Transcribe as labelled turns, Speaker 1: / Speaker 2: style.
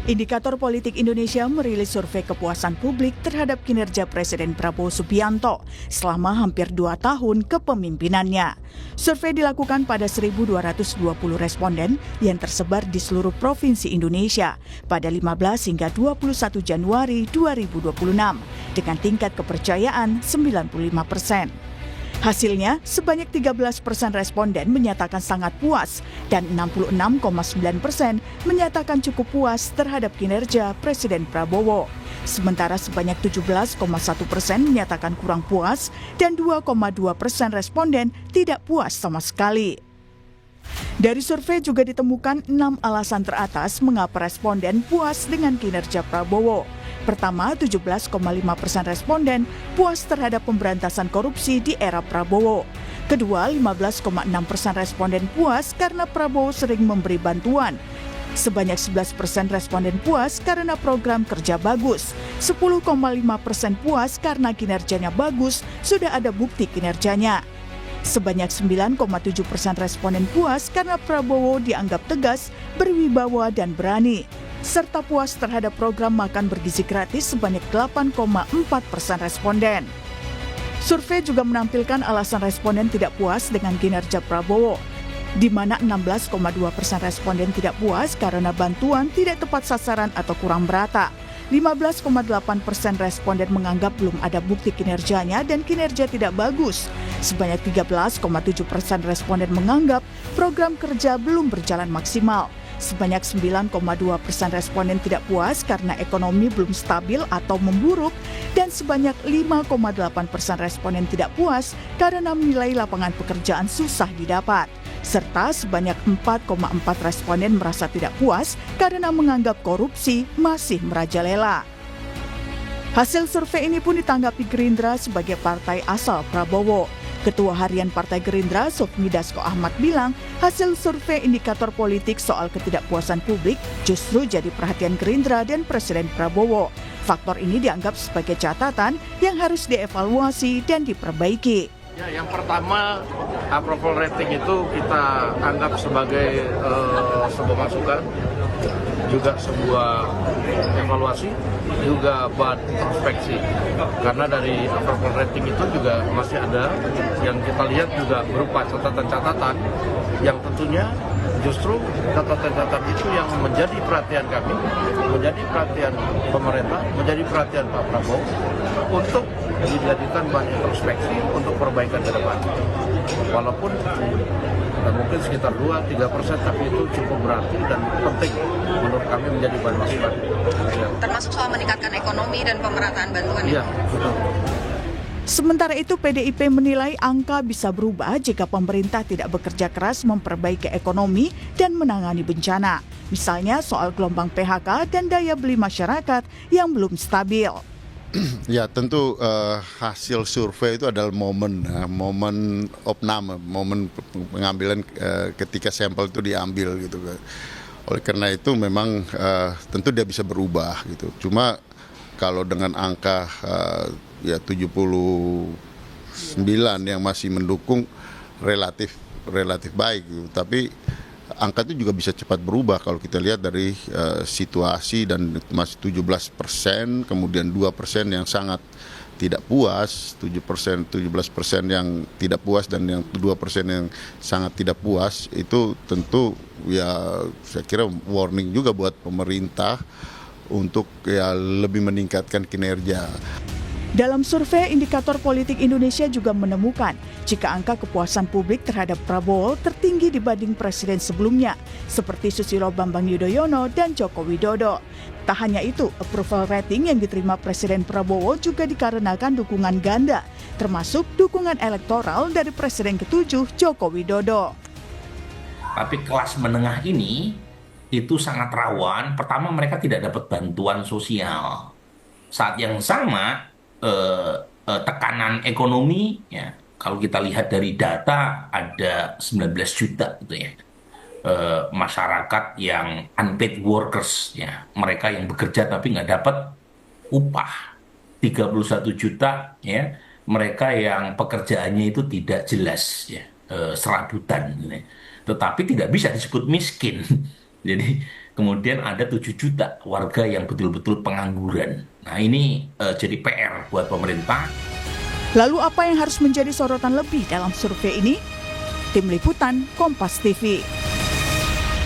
Speaker 1: Indikator Politik Indonesia merilis survei kepuasan publik terhadap kinerja Presiden Prabowo Subianto selama hampir 2 tahun kepemimpinannya. Survei dilakukan pada 1.220 responden yang tersebar di seluruh provinsi Indonesia pada 15 hingga 21 Januari 2026 dengan tingkat kepercayaan 95%. Hasilnya, sebanyak 13% responden menyatakan sangat puas dan 66,9% menyatakan cukup puas terhadap kinerja Presiden Prabowo. Sementara sebanyak 17,1% menyatakan kurang puas dan 2,2% responden tidak puas sama sekali. Dari survei juga ditemukan 6 alasan teratas mengapa responden puas dengan kinerja Prabowo. Pertama, 17,5% responden puas terhadap pemberantasan korupsi di era Prabowo. Kedua, 15,6% responden puas karena Prabowo sering memberi bantuan. Sebanyak 11% responden puas karena program kerja bagus. 10,5% puas karena kinerjanya bagus, sudah ada bukti kinerjanya. Sebanyak 9,7% responden puas karena Prabowo dianggap tegas, berwibawa, dan berani. Serta puas terhadap program makan bergizi gratis sebanyak 8,4% responden. Survei juga menampilkan alasan responden tidak puas dengan kinerja Prabowo, di mana 16,2% responden tidak puas karena bantuan tidak tepat sasaran atau kurang merata. 15,8% responden menganggap belum ada bukti kinerjanya dan kinerja tidak bagus. Sebanyak 13,7% responden menganggap program kerja belum berjalan maksimal. Sebanyak 9,2% responden tidak puas karena ekonomi belum stabil atau memburuk, dan sebanyak 5,8% responden tidak puas karena menilai lapangan pekerjaan susah didapat. Serta sebanyak 4,4% responden merasa tidak puas karena menganggap korupsi masih merajalela. Hasil survei ini pun ditanggapi Gerindra sebagai partai asal Prabowo. Ketua Harian Partai Gerindra, Sufmi Dasko Ahmad bilang, hasil survei indikator politik soal ketidakpuasan publik justru jadi perhatian Gerindra dan Presiden Prabowo. Faktor ini dianggap sebagai catatan yang harus dievaluasi dan diperbaiki.
Speaker 2: Ya, yang pertama, approval rating itu kita anggap sebagai sebuah masukan, juga sebuah evaluasi, juga buat introspeksi. Karena dari approval rating itu juga masih ada yang kita lihat juga berupa catatan-catatan yang tentunya justru catatan-catatan itu yang menjadi perhatian kami, menjadi perhatian pemerintah, menjadi perhatian Pak Prabowo untuk dijadikan bahan introspeksi untuk perbaikan ke depan. Walaupun mungkin sekitar 2-3%, tapi itu cukup berarti dan penting menurut kami menjadi bahan masukan. Ya.
Speaker 3: Termasuk soal meningkatkan ekonomi dan pemerataan bantuan.
Speaker 2: Iya, betul.
Speaker 1: Sementara itu, PDIP menilai angka bisa berubah jika pemerintah tidak bekerja keras memperbaiki ekonomi dan menangani bencana. Misalnya soal gelombang PHK dan daya beli masyarakat yang belum stabil.
Speaker 4: Ya, tentu hasil survei itu adalah momen opname, momen pengambilan ketika sampel itu diambil gitu. Oleh karena itu memang tentu dia bisa berubah gitu. Cuma kalau dengan angka ya 79 yang masih mendukung relatif baik gitu. Tapi angka itu juga bisa cepat berubah kalau kita lihat dari situasi, dan masih 17%, kemudian 2% yang sangat tidak puas, 17% yang tidak puas, dan yang 2% yang sangat tidak puas. Itu tentu ya saya kira warning juga buat pemerintah untuk ya lebih meningkatkan kinerja.
Speaker 1: Dalam survei, indikator politik Indonesia juga menemukan jika angka kepuasan publik terhadap Prabowo tertinggi dibanding presiden sebelumnya, seperti Susilo Bambang Yudhoyono dan Joko Widodo. Tak hanya itu, approval rating yang diterima Presiden Prabowo juga dikarenakan dukungan ganda, termasuk dukungan elektoral dari Presiden ke-7 Joko Widodo.
Speaker 5: Tapi kelas menengah ini itu sangat rawan. Pertama, mereka tidak dapat bantuan sosial. Saat yang sama, tekanan ekonomi, ya, kalau kita lihat dari data ada 19 juta gitu ya, masyarakat yang unpaid workers, ya, mereka yang bekerja tapi nggak dapat upah. 31 juta, ya, mereka yang pekerjaannya itu tidak jelas, ya, serabutan, gitu ya. Tetapi tidak bisa disebut miskin. Jadi Kemudian ada 7 juta warga yang betul-betul pengangguran. Nah ini jadi PR buat pemerintah.
Speaker 1: Lalu apa yang harus menjadi sorotan lebih dalam survei ini? Tim Liputan Kompas TV.